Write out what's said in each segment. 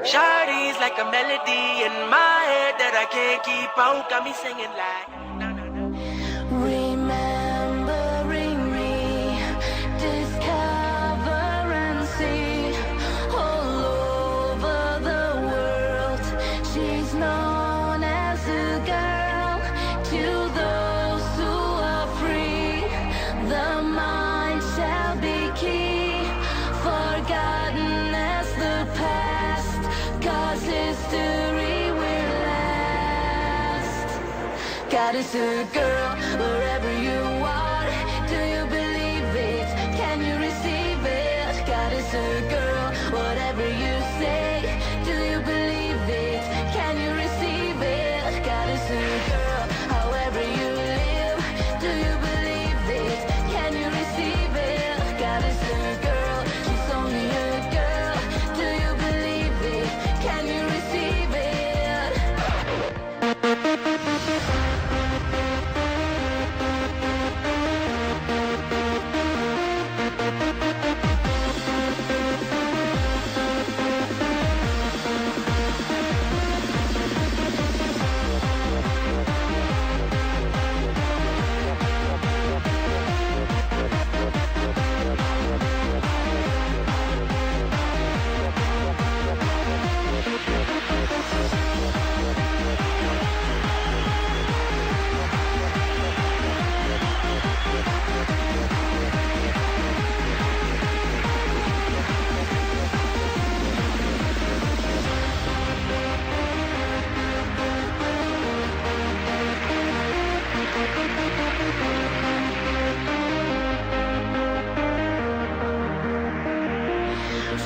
Shawty's like a melody in my head that I can't keep out. Got me singing like na na na. Remembering me, discover and see all over the world. She's known as a girl to those who are free. The mind shall be key, forgotten as the past, 'cause history will last. God is a girl wherever you are. Do you believe it? Can you receive it? God is a girl, whatever you say. Do you believe it? Can you receive it? God is a girl, however you live. Do you believe it? Can you receive it? God is a girl, she's only a girl. Do you believe it? Can you receive it?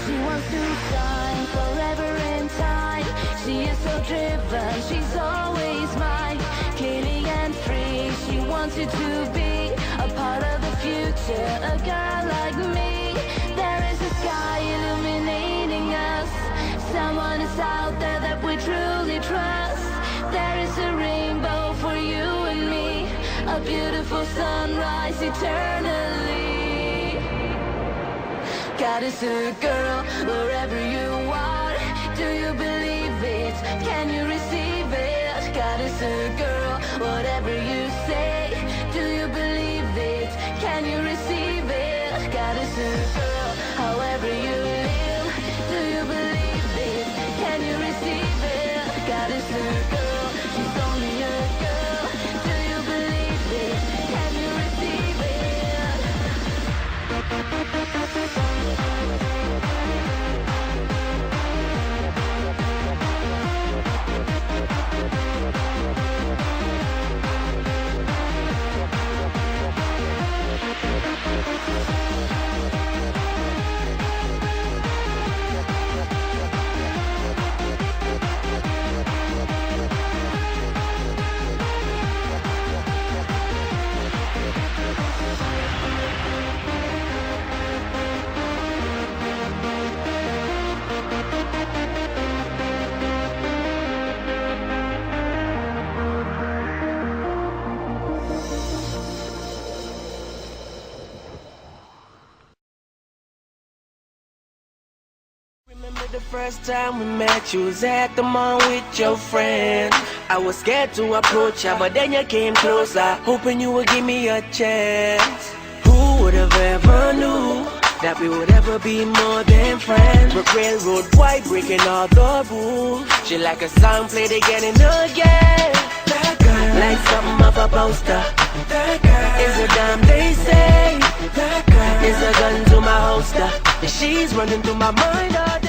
She wants to shine forever in time. She is so driven, she's always mine. Clearly and free, she wants you to be a part of the future. A girl like me, there is a sky illuminating us. Someone is out there that we truly trust. There is a rainbow for you and me, a beautiful sunrise eternally. God is a girl, wherever you are. Do you believe it? Can you receive it? God is a girl, whatever you say. Do you believe it? Can you receive it? God is a girl, however you live. Do you believe it? Can you receive it? God is a girl, she's only a girl. Do you believe it? Can you receive it? Remember the first time we met, you was at the mall with your friend. I was scared to approach ya, but then you came closer, hoping you would give me a chance. Who would have ever knew that we would ever be more than friends? But railroad boy breaking all the rules. She like a song played again and again. That girl, like something off a poster. That girl is a damn they say. That girl is a gun to my holster. And she's running through my mind all day.